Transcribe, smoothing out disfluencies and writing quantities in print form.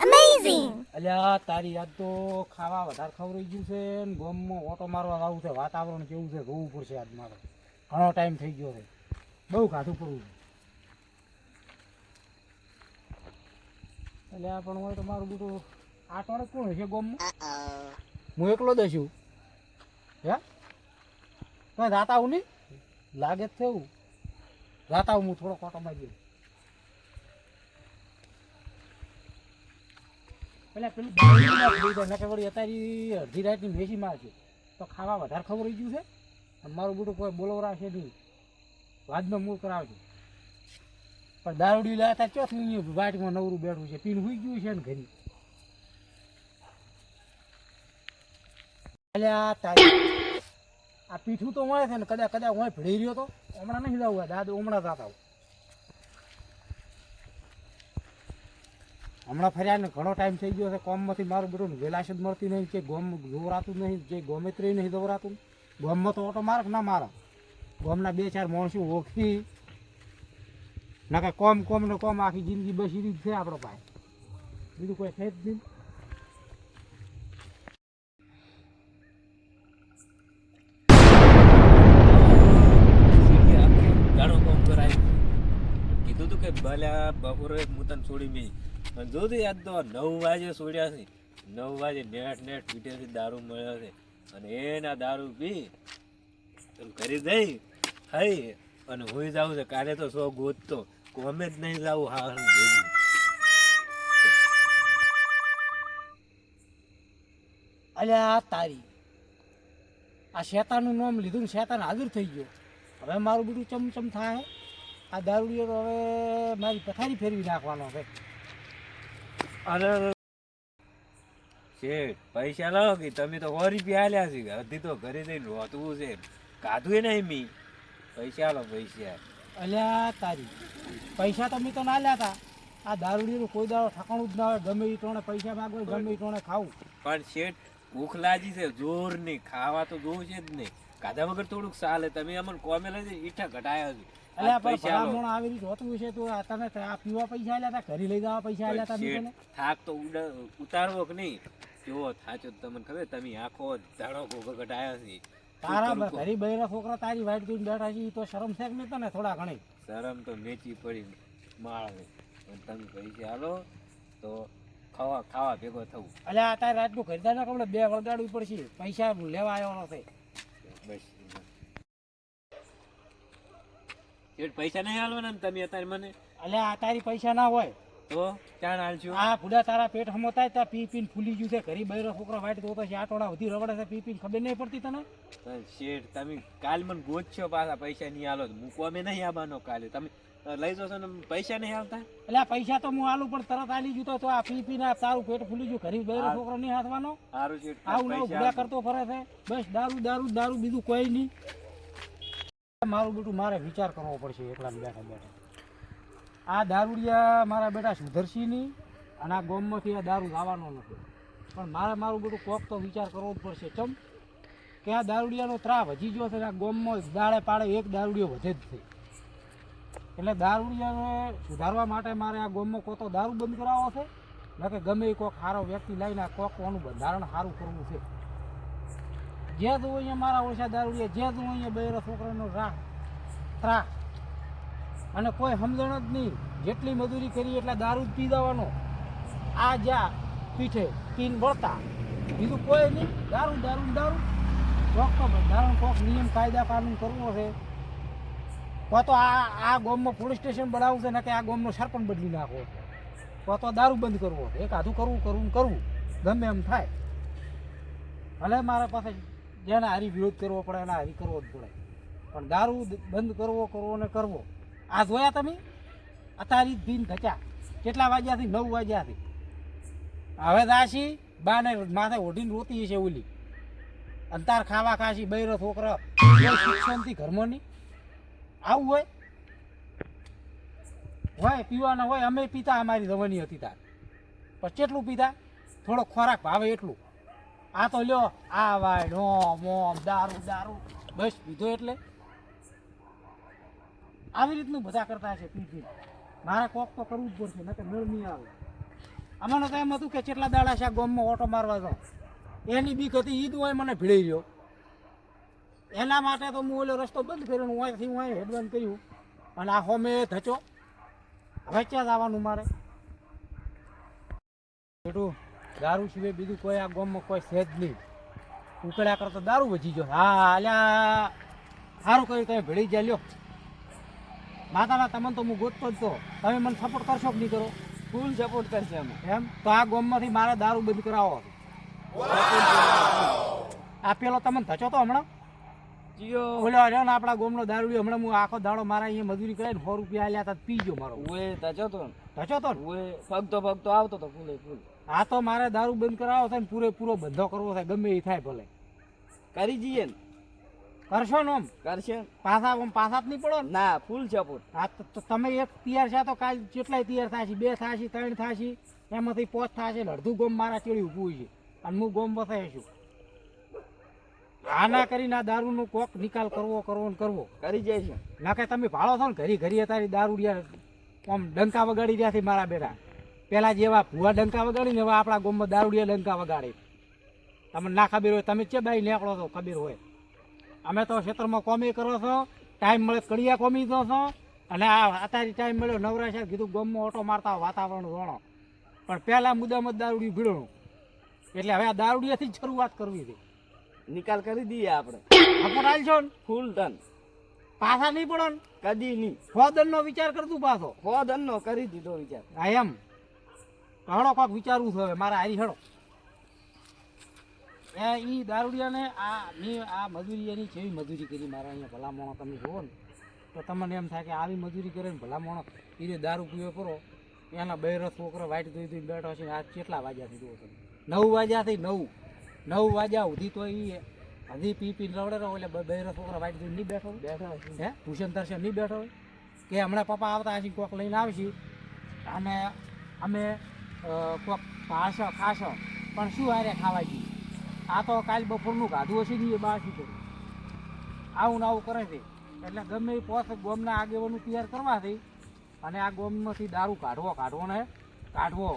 Amazing. અલ્યા તારી યાદ તો ખાવા વધારે ખવડાઈ ગયું છે ને ગોમમાં ઓટો મારવા આવું છે. વાતાવરણ કેવું છે જોવું પડશે આજ મારે. ઘણો ટાઈમ થઈ ગયો છે, બહુ ખાધું પડવું છે. અલ્યા પણ હોય તો મારું બધું આટવાડે કોણ છે ગોમમાં? હું એકલો જ છું. હે તો જાતા આવું નહીં લાગે જ છે એવું. જાતા આવું હું થોડો ઓટો મારી પેલા પેલું વળી અત્યારે અડધી રાતની મેસી મારશે તો ખાવા વધારે ખબર ગયું છે. અને મારું બધું કોઈ બોલવરાશે નહીં, વાદમાં મૂળ કરાવશે. પણ દારૂડી લાતા ચોથી વાટમાં નવરું બેઠું છે, પીને હુઈ ગયું છે ને ઘરી. અલ્યા તારી આ પીઠું તો મળે છે ને કદાચ હું ભળી રહ્યો તો હમણાં નહીં જવું દાદુ, હમણાં જાતા હમણાં ફર્યા ને ઘણો ટાઈમ થઈ ગયો છે. કોમમાંથી મારું બધું વેલાશ જ મળતી નહીં, કે ગોમ દોરાતું નહીં, જે ગોમેત્રી નહીં દોરાતું. ગોમમાં તો ઓટો મારે ના મારા ગોમના 2-4 માણસો ઓળખી ના કે કોમ ને કોમ આખી જિંદગી બસી જ છે આપણો પાસે, બીજું કોઈ છે જ નહીં. કીધું તું કે ભલે બપોરે હું તને છોડી મી જોતું યાદ તો 9 વાગે છોડ્યા છે. 9 વાગે નેટ પીટેથી દારૂ મળ્યો છે અને એના દારૂ પી ઘરે જઈ ખાઈ અને હોઈ જવું છે. કાલે તો 100 ગોતતો કોમે જ નહીં જવું. હા ભેગું અલ્યા તારી આ શેતાનનું નામ લીધું ને શેતાન હાજર થઈ ગયો. હવે મારું બધું ચમચમ થાય. આ દારૂડિયો તો હવે મારી પથારી ફેરવી નાખવાનો છે. અરે શેઠ પૈસા લાવો કે તમે તો 100 રૂપિયા આલ્યા છે, હજી તો ઘરે જઈને રોતવું છે. કાધું એ નહીં મી પૈસા લો પૈસા. અલ્યા તારી પૈસા તો મેં તો ના લ્યા હતા. આ દારૂડિયાનું કોઈ દાડો ઠકાણું જ ના હોય. ગમે એ ટોણે પૈસા માગો, ગમે એ ટોણે ખાવું. પણ શેઠ ભૂખ લાગી છે જોર ની, ખાવા તો જોવું છે જ નહીં. કાધા વગર થોડુંક ચાલે. તમે અમને કોમે લઈ ઈઠા ઘટાયા છે. અલ્યા પણ ભલામણ આવી રીતે હોતું છે તો તમે આ પીવા પૈસા આલ્યા હતા, ઘરે લઈ જવા પૈસા આલ્યા હતા મેં તને? થાક તો ઉતારવો કે નહીં? કેવો થાચો તમને ખબર? તમે આખો ધાડો ગોગો ઘટાયા છે. તારા ઘરે બૈરા છોકરા તારી વાઈટ જોઈને બેઠા છે, તો શરમ છે કે નહીં તને થોડા ઘણી? શરમ તો મેચી પડી માળે. તમે પૈસા આલો તો ખાવા ભેગો થવું. અલ્યા તારે રાતનું ખરીદા ના કપડે 2 વળગાડવું પડશે. પૈસા લેવા આવ્યો નથી બસ શેઠ પૈસા નહીં આલવાના ને તમે અત્યારે મને? અલ્યા તારી પૈસા ના હોય તો ક્યાં આલશું? આ ભૂડા તારા પેટ હમોતાય તા પી પીને ફૂલી ગયું છે. ઘરે બૈરો છોકરા વાઈટ જોતો છે, આટોડા વધી રવડે છે, પી પીને ખબર નહીં પડતી તને? શેઠ તમે કાલ મને ગોતશો પાછા પૈસા નહીં આલો મૂકવા અમે નહીં આવવાનો કાલે. તમે લઈ જશો ને પૈસા નહીં આવતા? એટલે પૈસા તો હું આલું પણ તરત આલી ગયું તો આ પી પીને તારું પેટ ફૂલી ગયું. ઘરે બૈરો છોકરો નહીં હાથવાનો. સારું શેઠ આવું નવું ભૂડા કરતો ફરે છે. બસ દારૂ દારૂ દારૂ, બીજું કોઈ નહીં. મારું બેટું મારે વિચાર કરવો પડશે એકલા બેઠા બેઠા. આ દારૂડિયા મારા બેટા સુધરશી નહીં અને આ ગોમમાંથી આ દારૂ લાવવાનો નથી. પણ મારું બધું કોક તો વિચાર કરવો જ પડશે. ચમ કે આ દારૂડિયાનો ત્રાપ હજી ગયો છે. આ ગોમમાં દાડે પાડે એક દારૂડિયો વધે જ છે. એટલે દારૂડિયાને સુધારવા માટે મારે આ ગોમમાં કોઈ તો દારૂ બંધ કરાવવો છે, ન કે ગમે એ કોઈક સારો વ્યક્તિ લઈને આ કોકનું બંધારણ સારું કરવું છે. જે તું અહીંયા મારા ઓછા દારૂડિયા, જે તું અહીંયા બૈરા છોકરાનો ત્રાસ અને કોઈ સમજણ જ નહીં. જેટલી મજૂરી કરી એટલા દારૂ જ પી દેવાનો. આ જ્યાં પીઠે પીન વળતા, બીજું કોઈ નહીં. દારૂ દારૂ દારૂ. ચોક તો બંધારણ કોક નિયમ કાયદા કાનૂન કરવો છે. કોઈ તો આ ગામમાં પોલીસ સ્ટેશન બનાવવું છે ને કે આ ગામનો સરપંચ બદલી નાખવો છે. કોઈ તો દારૂ બંધ કરવો છે. એક આધું કરવું ગમે એમ થાય. ભલે મારા પાસે જેને હારી વિરોધ કરવો પડે એના હારી કરવો જ પડે, પણ દારૂ બંધ કરવો ને કરવો. આ જોયા તમે અતારી દિન ઘચ્યા કેટલા વાગ્યાથી? 9 વાગ્યાથી. હવે દાસી બાને માથે ઓઢીને રોતી છે ઓલી. અંતાર ખાવા ખાશી બૈરો છોકરા શિક્ષણથી ઘરમાં નહીં. આવું હોય પીવાના હોય. અમે પીતા, અમારી જવાની હતી તાર, પણ કેટલું પીતા? થોડો ખોરાક ભાવે એટલું. આ તો લ્યો આ વાય મોમ દારૂ દારૂ બસ પીધો એટલે આવી રીતનું બધા કરતા છે. પી મારે કોક તો કરવું જ પડશે નકર મેળ નહીં આવે. આમાં તો એમ હતું કે કેટલા દાડા છે આ ગામમાં ઓટો મારવા જાઉં, એની બીક હતી. ઈ જ હોય મને ભીડાઈ રહ્યો. એના માટે તો હું ઓલો રસ્તો બંધ કર્યો, હું અહીંથી હું અહીં હેડબંધ કર્યું અને આ હોમે ધચો. હવે ક્યાં જવાનું મારે? બેટું દારૂ સિવાય બીજું કોઈ આ ગામમાં કોઈ છે જ નહીં. ઉકળ્યા કરતા દારૂ વધી ગયો. હા અલ્યા સારું કર્યું તમે ભીડી જાય લ્યો. માતાના તમને તો હું ગોતતો જ તો. તમે મને સપોર્ટ કરશો કે નહીં કરો? ફૂલ સપોર્ટ કરશે અમે. એમ તો આ ગામમાંથી મારે દારૂ બંધ કરાવો. આ પેલો તમને ધચો તો હમણાં જીઓ ઓલો રહ્યો ને આપણા ગામનો દારૂ હમણાં હું આખો દાડો મારા અહીંયા મજૂરી કરાવીને 100 રૂપિયા આલ્યા હતા પી ગયો મારો. ઓએ તચો તો ધચો તો ને? ઓએ ફગતો આવતો તો ફૂલે ફૂલ. આ તો મારે દારૂ બંધ કરાવો છે ને પૂરેપૂરો ધંધો કરવો છે, ગમે એ થાય ભલે. કરી જઈએ ને કરશો ને આમ કરશે. પાછા જ નહીં પડો ને. ના ફૂલ સપોર્ટ. હા તો તમે એક તૈયાર છે તો કાલ કેટલાય તૈયાર થાય છે, 2 થાય છે, 3 થાય છે, એમાંથી 5 થાય છે. અડધું ગોમ મારા ચેડી ઊભું છે અને હું ગોમ બસાય છું. આના કરીને આ દારૂનો કોક નિકાલ કરવો. કરી જાય છે. ના કે તમે ભાળો છો ને ઘરી તારી દારૂ આમ ડંકા વગાડી રહ્યા છે મારા બેટા. પેલા જેવા ભૂવા ડંકા વગાડીને એવા આપણા ગામમાં દારૂડિયા ડંકા વગાડે. તમને ના ખબર હોય, તમે ચે બાઈ નીકળો છો ખબર હોય. અમે તો ક્ષેત્રમાં કોમી કરો છો, ટાઈમ મળે કડિયા કોમી દો છો, અને આ અત્યારે ટાઈમ મળ્યો નવરા છે કીધું ગામમાં ઓટો મારતા વાતાવરણ જોણો. પણ પહેલાં મુદ્દામાં દારૂડી ભીડણું, એટલે હવે આ દારૂડિયાથી જ શરૂઆત કરવી છે. નિકાલ કરી દઈએ આપણે. સપોર્ટ આલશો ને? ફૂલ ટન. પાછા નહીં પડો ને? કદી નહીં. ફોદનનો વિચાર કરતું પાછો. હો ધનનો કરી દીધો વિચાર. હા એમ હળો કોક વિચારવું છે હવે મારે હારી હળો. એ દારૂડિયાને આ મજૂરી એની જેવી મજૂરી કરી મારા અહીંયા ભલામણો તમે જુઓ ને તો તમને એમ થાય કે આવી મજૂરી કરે ને ભલામણો એ દારૂ પીવો કરો. એના 2 છોકરો વાઈટ ધોઈ બેઠો છે. આ કેટલા વાગ્યાથી જુઓ તમે? 9 વાગ્યાથી 9 વાગ્યા સુધી તો એ હજી પીને રવડે રહો. એટલે 2 છોકરા વાઈટ ધોઈ નહીં બેઠો હે? ભૂષણ તરશે નહીં બેઠો હોય કે હમણાં પપ્પા આવતા હશે કોક લઈને આવશે અને અમે કોક ખાશો પણ શું હારે ખાવા જઈએ? આ તો કાલ બપોરનું ગાધું હશે ને એ બાસી કરી આવું ને આવું કરે છે. એટલે ગમે એ પોસ ગોમના આગેવાનું તૈયાર કરવાથી અને આ ગોમમાંથી દારૂ કાઢવો ને કાઢવો